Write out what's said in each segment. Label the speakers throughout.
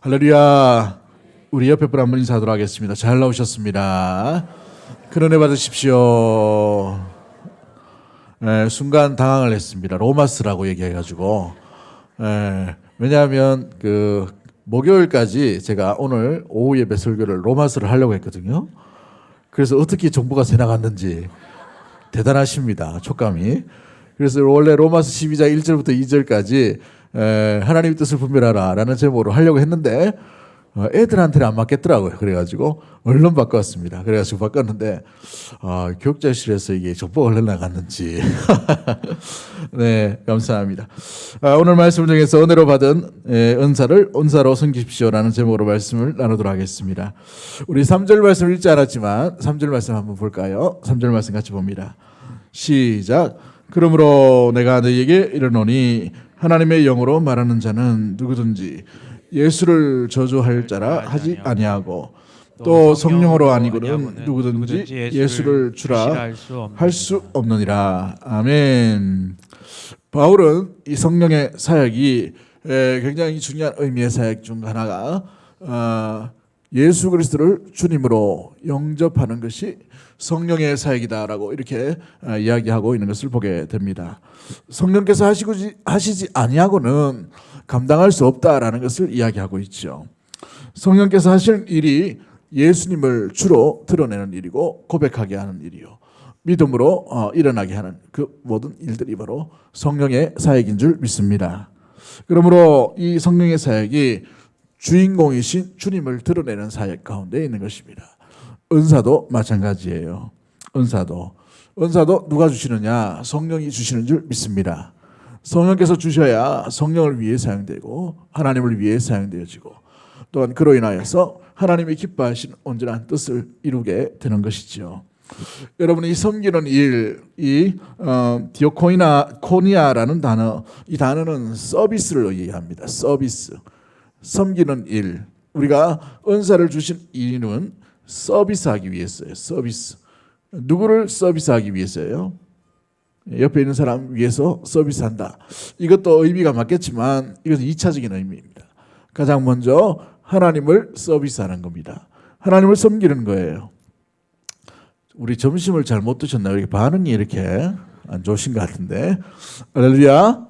Speaker 1: 할렐루야. 우리 옆에 분 한번 인사하도록 하겠습니다. 잘 나오셨습니다. 큰 은혜 받으십시오. 순간 당황을 했습니다. 로마스라고 얘기해가지고. 왜냐하면 그 목요일까지 제가 오늘 오후 예배 설교를 로마스를 하려고 했거든요. 그래서 어떻게 정보가 새 나갔는지 대단하십니다. 촉감이. 그래서 원래 로마스 12장 1절부터 2절까지 하나님의 뜻을 분별하라 라는 제목으로 하려고 했는데 애들한테는 안 맞겠더라고요. 그래가지고 얼른 바꿨습니다. 그래가지고 바꿨는데 교육자실에서 이게 정보가 흘러나갔는지 네, 감사합니다. 오늘 말씀을 통해서 은혜로 받은 은사를 은사로 섬기십시오라는 제목으로 말씀을 나누도록 하겠습니다. 우리 3절 말씀 읽지 않았지만 3절 말씀 한번 볼까요? 3절 말씀 같이 봅니다. 시작. 그러므로 내가 너희에게 이르노니 하나님의 영으로 말하는 자는 누구든지 예수를 저주할 자라 하지 아니하고 또 성령으로 아니고는 누구든지 예수를 주라 할 수 없느니라. 아멘. 바울은 이 성령의 사역이 굉장히 중요한 의미의 사역 중 하나가 예수 그리스도를 주님으로 영접하는 것이 성령의 사역이다라고 이렇게 이야기하고 있는 것을 보게 됩니다. 성령께서 하시지 아니하고는 감당할 수 없다라는 것을 이야기하고 있죠. 성령께서 하실 일이 예수님을 주로 드러내는 일이고 고백하게 하는 일이요, 믿음으로 일어나게 하는 그 모든 일들이 바로 성령의 사역인 줄 믿습니다. 그러므로 이 성령의 사역이 주인공이신 주님을 드러내는 사역 가운데 있는 것입니다. 은사도 마찬가지예요. 은사도 누가 주시느냐? 성령이 주시는 줄 믿습니다. 성령께서 주셔야 성령을 위해 사용되고 하나님을 위해 사용되어지고 또한 그로 인하여서 하나님이 기뻐하시는 온전한 뜻을 이루게 되는 것이지요. 여러분이 섬기는 일, 이 디오코니아라는 단어, 이 단어는 서비스를 의미합니다. 서비스, 섬기는 일. 우리가 은사를 주신 이유는 서비스하기 위해서예요. 서비스. 누구를 서비스하기 위해서예요? 옆에 있는 사람 위해서 서비스한다. 이것도 의미가 맞겠지만 이것은 2차적인 의미입니다. 가장 먼저 하나님을 서비스하는 겁니다. 하나님을 섬기는 거예요. 우리 점심을 잘 못 드셨나요? 이렇게 반응이 이렇게 안 좋으신 것 같은데. 할렐루야.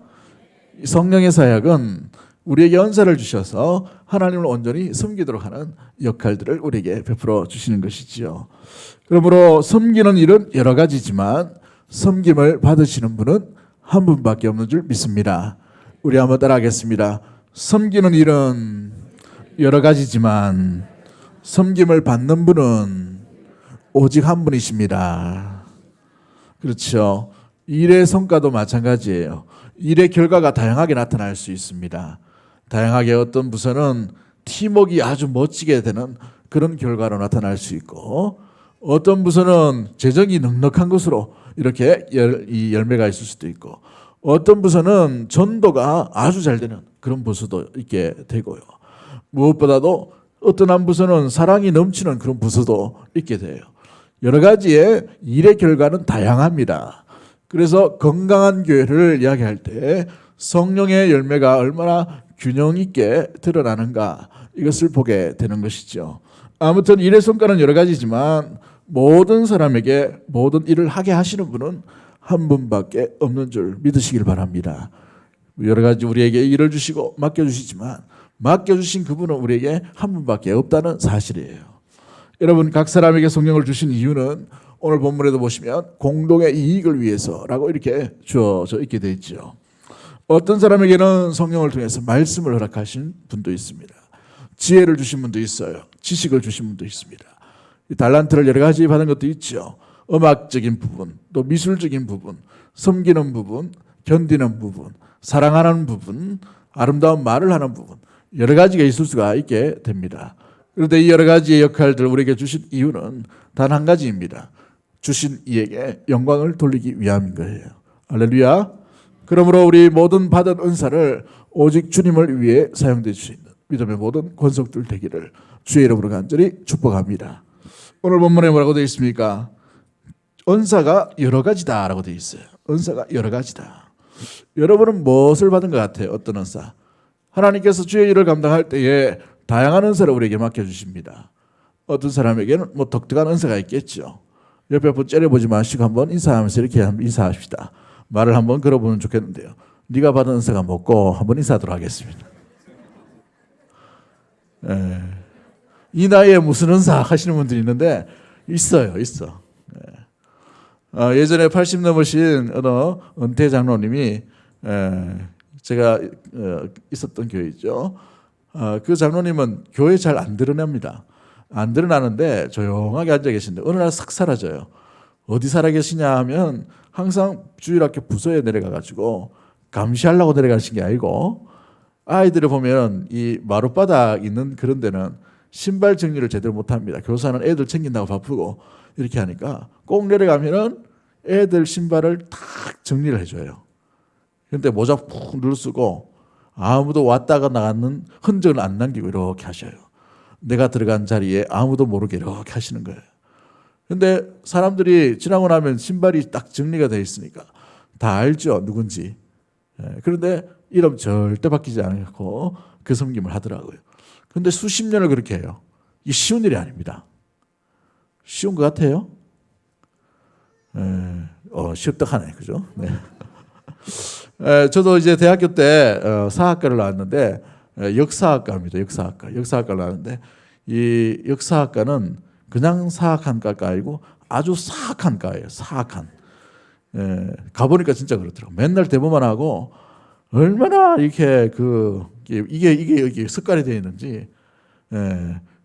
Speaker 1: 성령의 사역은 우리에게 은사를 주셔서 하나님을 온전히 섬기도록 하는 역할들을 우리에게 베풀어 주시는 것이지요. 그러므로 섬기는 일은 여러 가지지만 섬김을 받으시는 분은 한 분밖에 없는 줄 믿습니다. 우리 한번 따라하겠습니다. 섬기는 일은 여러 가지지만 섬김을 받는 분은 오직 한 분이십니다. 그렇죠. 일의 성과도 마찬가지예요. 일의 결과가 다양하게 나타날 수 있습니다. 다양하게 어떤 부서는 팀워크가 아주 멋지게 되는 그런 결과로 나타날 수 있고, 어떤 부서는 재정이 넉넉한 것으로 이렇게 이 열매가 있을 수도 있고, 어떤 부서는 전도가 아주 잘 되는 그런 부서도 있게 되고요. 무엇보다도 어떤 한 부서는 사랑이 넘치는 그런 부서도 있게 돼요. 여러 가지의 일의 결과는 다양합니다. 그래서 건강한 교회를 이야기할 때 성령의 열매가 얼마나 균형 있게 드러나는가, 이것을 보게 되는 것이죠. 아무튼 일의 성과는 여러 가지지만 모든 사람에게 모든 일을 하게 하시는 분은 한 분밖에 없는 줄 믿으시길 바랍니다. 여러 가지 우리에게 일을 주시고 맡겨주시지만 맡겨주신 그분은 우리에게 한 분밖에 없다는 사실이에요. 여러분, 각 사람에게 성령을 주신 이유는 오늘 본문에도 보시면 공동의 이익을 위해서라고 이렇게 주어져 있게 되어 있죠. 어떤 사람에게는 성령을 통해서 말씀을 허락하신 분도 있습니다. 지혜를 주신 분도 있어요. 지식을 주신 분도 있습니다. 달란트를 여러 가지 받은 것도 있죠. 음악적인 부분, 또 미술적인 부분, 섬기는 부분, 견디는 부분, 사랑하는 부분, 아름다운 말을 하는 부분, 여러 가지가 있을 수가 있게 됩니다. 그런데 이 여러 가지의 역할들을 우리에게 주신 이유는 단 한 가지입니다. 주신 이에게 영광을 돌리기 위함인 거예요. 할렐루야. 그러므로 우리 모든 받은 은사를 오직 주님을 위해 사용될 수 있는 믿음의 모든 권속들 되기를 주의 이름으로 간절히 축복합니다. 오늘 본문에 뭐라고 되어 있습니까? 은사가 여러 가지다라고 되어 있어요. 은사가 여러 가지다. 여러분은 무엇을 받은 것 같아요? 어떤 은사? 하나님께서 주의 일을 감당할 때에 다양한 은사를 우리에게 맡겨주십니다. 어떤 사람에게는 뭐 독특한 은사가 있겠죠. 옆에 분 째려보지 마시고 한번 인사하면서 이렇게 한번 인사합시다. 말을 한번 걸어보면 좋겠는데요. 네가 받은 은사가 뭐고 한번 인사하도록 하겠습니다. 이 나이에 무슨 은사 하시는 분들이 있는데 있어요. 예전에 80 넘으신 어느 은퇴 장로님이 제가 있었던 교회죠. 그 장로님은 교회 잘 안 드러납니다. 안 드러나는데 조용하게 앉아 계신데 어느 날 싹 사라져요. 어디 살아 계시냐 하면 항상 주일학교 부서에 내려가가지고 감시하려고 내려가신 게 아니고, 아이들을 보면 이 마룻바닥 있는 그런 데는 신발 정리를 제대로 못합니다. 교사는 애들 챙긴다고 바쁘고 이렇게 하니까 꼭 내려가면은 애들 신발을 탁 정리를 해줘요. 그런데 모자 푹 눌러쓰고 아무도 왔다가 나가는 흔적을 안 남기고 이렇게 하셔요. 내가 들어간 자리에 아무도 모르게 이렇게 하시는 거예요. 근데 사람들이 지나고 나면 신발이 딱 정리가 되어 있으니까 다 알죠, 누군지. 그런데 이름 절대 바뀌지 않고 그 섬김을 하더라고요. 근데 수십 년을 그렇게 해요. 이게 쉬운 일이 아닙니다. 쉬운 것 같아요? 쉬었떡하네, 그죠? 네. 저도 이제 대학교 때 사학과를 나왔는데 역사학과입니다. 역사학과를 나왔는데 이 역사학과는 그냥 사학한 과가 아니고 아주 사학한 과예요. 사학한. 가보니까 진짜 그렇더라고요. 맨날 대보만 하고 얼마나 이렇게 이게 습관이 되어 있는지.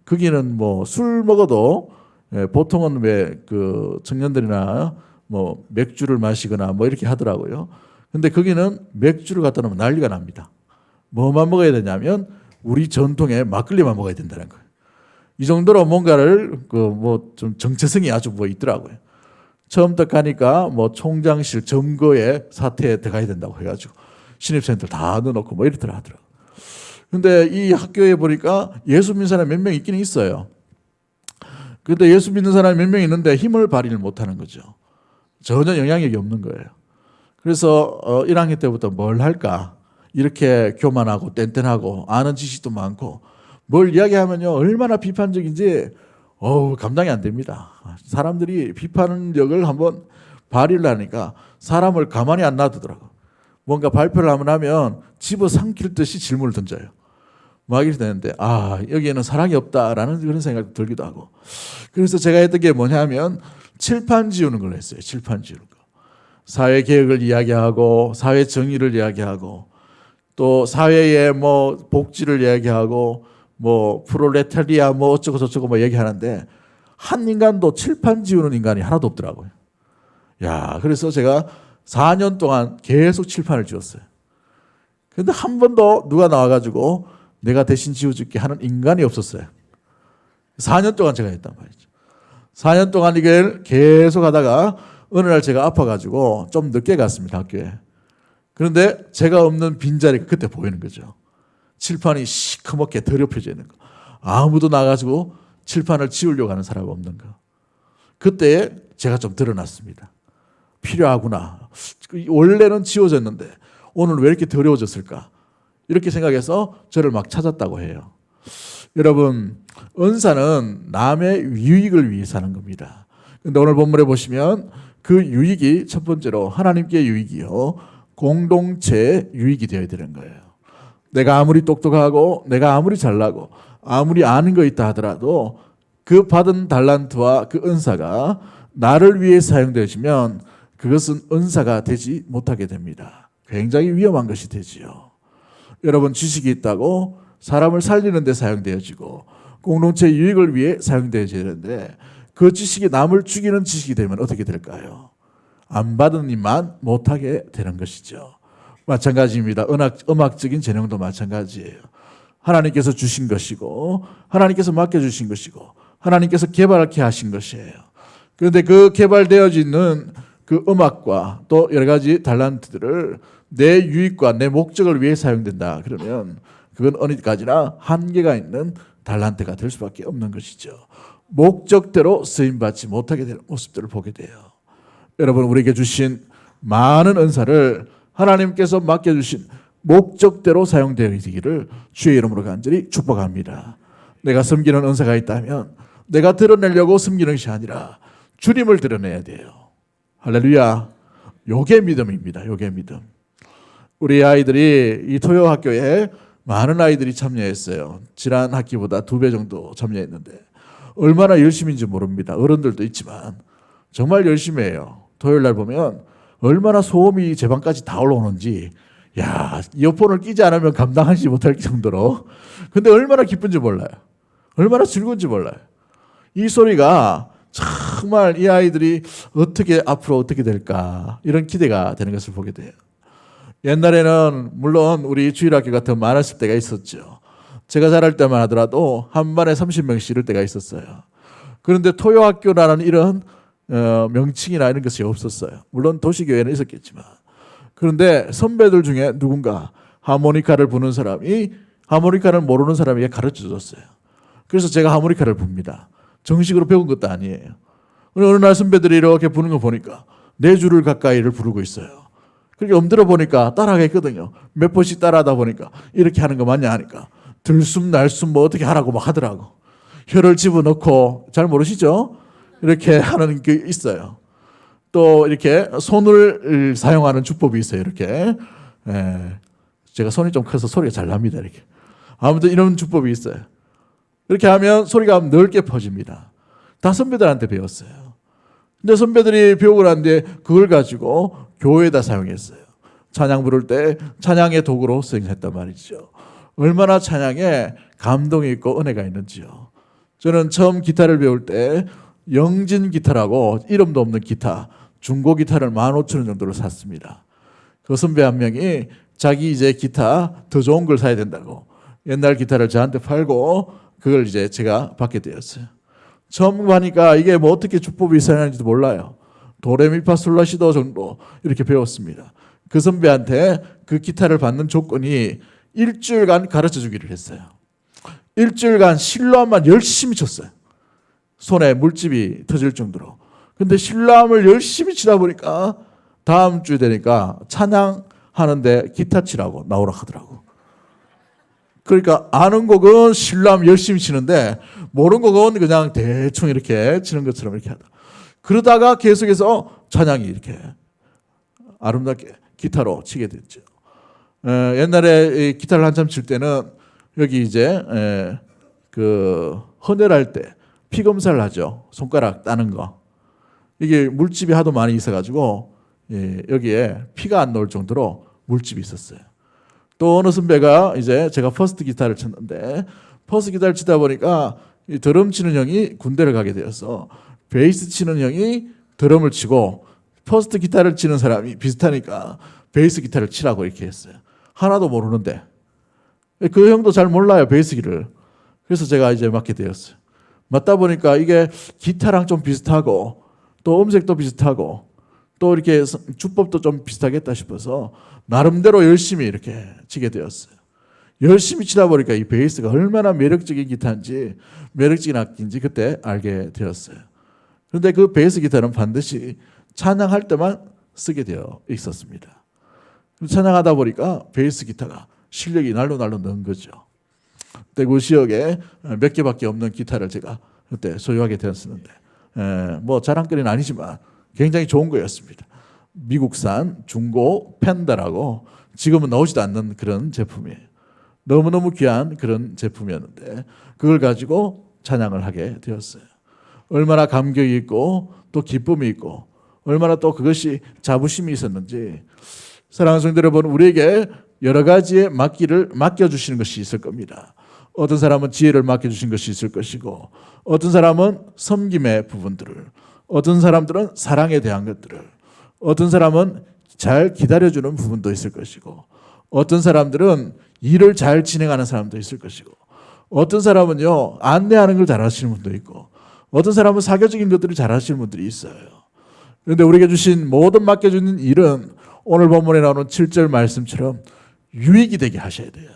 Speaker 1: 거기는 뭐 술 먹어도 보통은 왜 그 청년들이나 뭐 맥주를 마시거나 뭐 이렇게 하더라고요. 근데 거기는 맥주를 갖다 놓으면 난리가 납니다. 뭐만 먹어야 되냐면 우리 전통의 막걸리만 먹어야 된다는 거예요. 이 정도로 뭔가를 뭐 좀 정체성이 아주 뭐 있더라고요. 처음부터 가니까 뭐 총장실 점거에 사태에 들어가야 된다고 해가지고 신입생들 다 넣어놓고 뭐 이렇더라 하더라고요. 근데 이 학교에 보니까 예수 믿는 사람이 몇 명 있기는 있어요. 근데 예수 믿는 사람이 몇 명 있는데 힘을 발휘를 못하는 거죠. 전혀 영향력이 없는 거예요. 그래서 1학년 때부터 뭘 할까 이렇게 교만하고 뗀뗀하고 아는 지식도 많고 뭘 이야기하면요 얼마나 비판적인지 감당이 안 됩니다. 사람들이 비판력을 한번 발휘를 하니까 사람을 가만히 안 놔두더라고요. 뭔가 발표를 하면 집어삼킬 듯이 질문을 던져요. 막 이렇게 되는데 여기에는 사랑이 없다라는 그런 생각이 들기도 하고, 그래서 제가 했던 게 뭐냐면 칠판 지우는 걸 했어요. 칠판 지우는 거. 사회 개혁을 이야기하고 사회 정의를 이야기하고 또 사회의 뭐 복지를 이야기하고 뭐 프롤레타리아 뭐 어쩌고 저쩌고 뭐 얘기하는데 한 인간도 칠판 지우는 인간이 하나도 없더라고요. 그래서 제가 4년 동안 계속 칠판을 지웠어요. 근데 한 번도 누가 나와가지고 내가 대신 지워줄게 하는 인간이 없었어요. 4년 동안 제가 했단 말이죠. 4년 동안 이걸 계속 하다가 어느 날 제가 아파가지고 좀 늦게 갔습니다, 학교에. 그런데 제가 없는 빈자리가 그때 보이는 거죠. 칠판이 시커멓게 더럽혀져 있는 거. 아무도 나가지고 칠판을 지우려고 하는 사람이 없는 거. 그때 제가 좀 드러났습니다. 필요하구나. 원래는 지워졌는데 오늘 왜 이렇게 더러워졌을까? 이렇게 생각해서 저를 막 찾았다고 해요. 여러분, 은사는 남의 유익을 위해서 하는 겁니다. 근데 오늘 본문에 보시면 그 유익이 첫 번째로 하나님께 유익이요, 공동체 유익이 되어야 되는 거예요. 내가 아무리 똑똑하고 내가 아무리 잘나고 아무리 아는 거 있다 하더라도 그 받은 달란트와 그 은사가 나를 위해 사용되어지면 그것은 은사가 되지 못하게 됩니다. 굉장히 위험한 것이 되지요. 여러분, 지식이 있다고 사람을 살리는 데 사용되어지고 공동체 유익을 위해 사용되어져야 되는데 그 지식이 남을 죽이는 지식이 되면 어떻게 될까요? 안 받은 일만 못하게 되는 것이죠. 마찬가지입니다. 음악적인 재능도 마찬가지예요. 하나님께서 주신 것이고 하나님께서 맡겨주신 것이고 하나님께서 개발케 하신 것이에요. 그런데 그 개발되어지는 그 음악과 또 여러 가지 달란트들을 내 유익과 내 목적을 위해 사용된다 그러면 그건 어디까지나 한계가 있는 달란트가 될 수밖에 없는 것이죠. 목적대로 쓰임받지 못하게 되는 모습들을 보게 돼요. 여러분, 우리에게 주신 많은 은사를 하나님께서 맡겨주신 목적대로 사용되기를 주의 이름으로 간절히 축복합니다. 내가 섬기는 은사가 있다면 내가 드러내려고 섬기는 것이 아니라 주님을 드러내야 돼요. 할렐루야. 요게 믿음입니다. 요게 믿음. 우리 아이들이 이 토요학교에 많은 아이들이 참여했어요. 지난 학기보다 2배 정도 참여했는데 얼마나 열심인지 모릅니다. 어른들도 있지만 정말 열심히 해요. 토요일 날 보면 얼마나 소음이 제 방까지 다 올라오는지, 야, 이어폰을 끼지 않으면 감당하지 못할 정도로. 근데 얼마나 기쁜지 몰라요. 얼마나 즐거운지 몰라요. 이 소리가 정말 이 아이들이 앞으로 어떻게 될까, 이런 기대가 되는 것을 보게 돼요. 옛날에는 물론 우리 주일학교가 더 많았을 때가 있었죠. 제가 자랄 때만 하더라도 한 반에 30명씩 이럴 때가 있었어요. 그런데 토요학교라는 이런 명칭이나 이런 것이 없었어요. 물론 도시교회는 있었겠지만. 그런데 선배들 중에 누군가 하모니카를 부는 사람이 하모니카를 모르는 사람에게 가르쳐 줬어요. 그래서 제가 하모니카를 붑니다. 정식으로 배운 것도 아니에요. 어느 날 선배들이 이렇게 부는 거 보니까 4줄을 가까이를 부르고 있어요. 그렇게 엄들어 보니까 따라하겠거든요. 몇 번씩 따라하다 보니까 이렇게 하는 거 맞냐 하니까 들숨 날숨 뭐 어떻게 하라고 막 하더라고. 혀를 집어넣고, 잘 모르시죠? 이렇게 하는 게 있어요. 또 이렇게 손을 사용하는 주법이 있어요. 이렇게. 제가 손이 좀 커서 소리가 잘 납니다. 이렇게. 아무튼 이런 주법이 있어요. 이렇게 하면 소리가 넓게 퍼집니다. 다 선배들한테 배웠어요. 근데 선배들이 배우고 난데 그걸 가지고 교회에다 사용했어요. 찬양 부를 때 찬양의 도구로 사용했단 말이죠. 얼마나 찬양에 감동이 있고 은혜가 있는지요. 저는 처음 기타를 배울 때 영진 기타라고 이름도 없는 기타, 중고 기타를 15,000원 정도로 샀습니다. 그 선배 한 명이 자기 이제 기타 더 좋은 걸 사야 된다고 옛날 기타를 저한테 팔고 그걸 이제 제가 받게 되었어요. 처음 하니까 이게 뭐 어떻게 주법이 있어야하는지도 몰라요. 도레미파솔라시도 정도 이렇게 배웠습니다. 그 선배한테 그 기타를 받는 조건이 일주일간 가르쳐 주기를 했어요. 일주일간 실로암만 열심히 쳤어요. 손에 물집이 터질 정도로. 근데 실로암을 열심히 치다 보니까 다음 주 되니까 찬양하는데 기타 치라고 나오라 하더라고. 그러니까 아는 곡은 실로암 열심히 치는데 모르는 곡은 그냥 대충 이렇게 치는 것처럼 이렇게 하다. 그러다가 계속해서 찬양이 이렇게 아름답게 기타로 치게 됐죠. 옛날에 기타를 한참 칠 때는 여기 이제 그 헌혈할 때 피 검사를 하죠. 손가락 따는 거. 이게 물집이 하도 많이 있어가지고 여기에 피가 안 나올 정도로 물집이 있었어요. 또 어느 선배가 이제 제가 퍼스트 기타를 쳤는데 퍼스트 기타를 치다 보니까 이 드럼 치는 형이 군대를 가게 되어서 베이스 치는 형이 드럼을 치고 퍼스트 기타를 치는 사람이 비슷하니까 베이스 기타를 치라고 이렇게 했어요. 하나도 모르는데 그 형도 잘 몰라요, 베이스기를. 그래서 제가 이제 맡게 되었어요. 맡다 보니까 이게 기타랑 좀 비슷하고 또 음색도 비슷하고 또 이렇게 주법도 좀 비슷하겠다 싶어서 나름대로 열심히 이렇게 치게 되었어요. 열심히 치다 보니까 이 베이스가 얼마나 매력적인 기타인지, 매력적인 악기인지 그때 알게 되었어요. 그런데 그 베이스 기타는 반드시 찬양할 때만 쓰게 되어 있었습니다. 찬양하다 보니까 베이스 기타가 실력이 날로 는 거죠. 대구 지역에 몇 개밖에 없는 기타를 제가 그때 소유하게 되었었는데, 뭐 자랑거리는 아니지만 굉장히 좋은 거였습니다. 미국산 중고 펜더라고 지금은 나오지도 않는 그런 제품이에요. 너무너무 귀한 그런 제품이었는데 그걸 가지고 찬양을 하게 되었어요. 얼마나 감격이 있고 또 기쁨이 있고 얼마나 또 그것이 자부심이 있었는지. 사랑하는 성도 여러분, 우리에게 여러 가지의 맡겨주시는 것이 있을 겁니다. 어떤 사람은 지혜를 맡겨주신 것이 있을 것이고, 어떤 사람은 섬김의 부분들을, 어떤 사람들은 사랑에 대한 것들을, 어떤 사람은 잘 기다려주는 부분도 있을 것이고, 어떤 사람들은 일을 잘 진행하는 사람도 있을 것이고, 어떤 사람은요 안내하는 걸 잘하시는 분도 있고, 어떤 사람은 사교적인 것들을 잘하시는 분들이 있어요. 그런데 우리에게 주신 모든 맡겨주는 일은 오늘 본문에 나오는 7절 말씀처럼 유익이 되게 하셔야 돼요.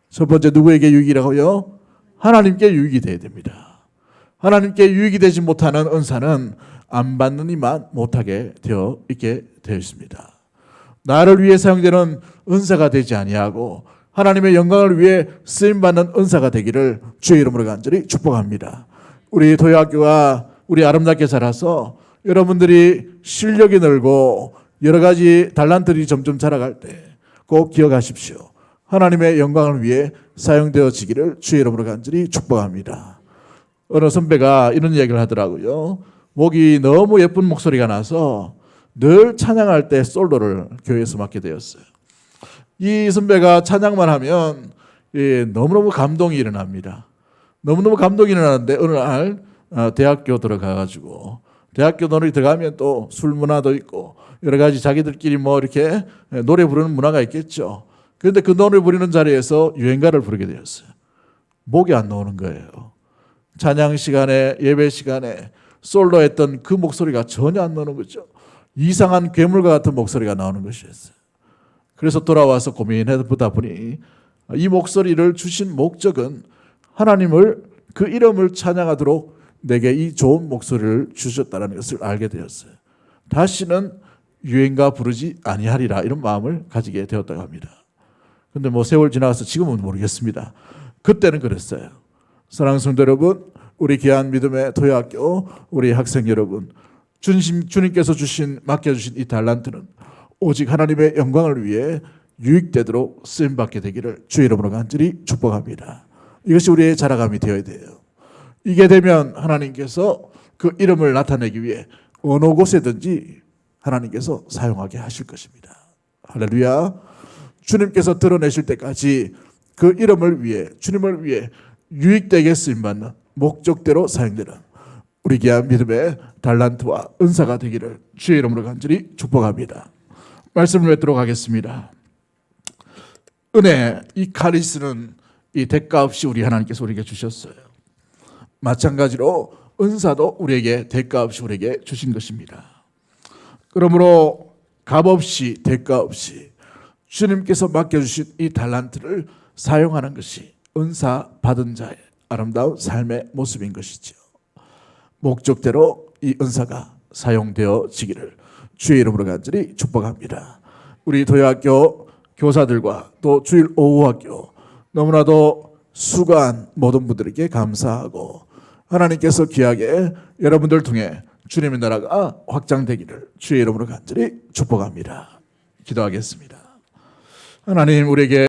Speaker 1: 첫 번째, 누구에게 유익이라고요? 하나님께 유익이 되어야 됩니다. 하나님께 유익이 되지 못하는 은사는 안 받는 이만 못하게 되어 있게 되어 있습니다. 나를 위해 사용되는 은사가 되지 아니하고 하나님의 영광을 위해 쓰임받는 은사가 되기를 주의 이름으로 간절히 축복합니다. 우리 도예학교가 우리 아름답게 자라서 여러분들이 실력이 늘고 여러 가지 달란트들이 점점 자라갈 때 꼭 기억하십시오. 하나님의 영광을 위해 사용되어지기를 주의 이름으로 간절히 축복합니다. 어느 선배가 이런 이야기를 하더라고요. 목이 너무 예쁜 목소리가 나서 늘 찬양할 때 솔로를 교회에서 맡게 되었어요. 이 선배가 찬양만 하면 너무너무 감동이 일어납니다. 너무너무 감동이 일어나는데 어느 날 대학교 들어가가지고 대학교 노래 들어가면 또 술 문화도 있고 여러 가지 자기들끼리 뭐 이렇게 노래 부르는 문화가 있겠죠. 그런데 그 노래 부르는 자리에서 유행가를 부르게 되었어요. 목이 안 나오는 거예요. 찬양 시간에 예배 시간에 솔로 했던 그 목소리가 전혀 안 나오는 거죠. 이상한 괴물과 같은 목소리가 나오는 것이었어요. 그래서 돌아와서 고민해보다 보니 이 목소리를 주신 목적은 하나님을 그 이름을 찬양하도록 내게 이 좋은 목소리를 주셨다는 것을 알게 되었어요. 다시는 유행가 부르지 아니하리라 이런 마음을 가지게 되었다고 합니다. 그런데 뭐 세월 지나서 지금은 모르겠습니다. 그때는 그랬어요. 사랑하는 성도 여러분, 우리 귀한 믿음의 도예학교 우리 학생 여러분, 주님께서 맡겨주신 이 달란트는 오직 하나님의 영광을 위해 유익되도록 쓰임받게 되기를 주의 이름으로 간절히 축복합니다. 이것이 우리의 자랑함이 되어야 돼요. 이게 되면 하나님께서 그 이름을 나타내기 위해 어느 곳에든지 하나님께서 사용하게 하실 것입니다. 할렐루야. 주님께서 드러내실 때까지 그 이름을 위해 주님을 위해 유익되게 쓰임받는 목적대로 사용되는 우리 귀한 믿음의 달란트와 은사가 되기를 주의 이름으로 간절히 축복합니다. 말씀을 맺도록 하겠습니다. 은혜, 이 카리스는 이 대가 없이 우리 하나님께서 우리에게 주셨어요. 마찬가지로 은사도 우리에게 대가 없이 우리에게 주신 것입니다. 그러므로 값없이 대가 없이 주님께서 맡겨주신 이 달란트를 사용하는 것이 은사 받은 자의 아름다운 삶의 모습인 것이죠. 목적대로 이 은사가 사용되어지기를 주의 이름으로 간절히 축복합니다. 우리 도예학교 교사들과 또 주일 오후학교 너무나도 수고한 모든 분들에게 감사하고 하나님께서 귀하게 여러분들 통해 주님의 나라가 확장되기를 주의 이름으로 간절히 축복합니다. 기도하겠습니다. 하나님, 우리에게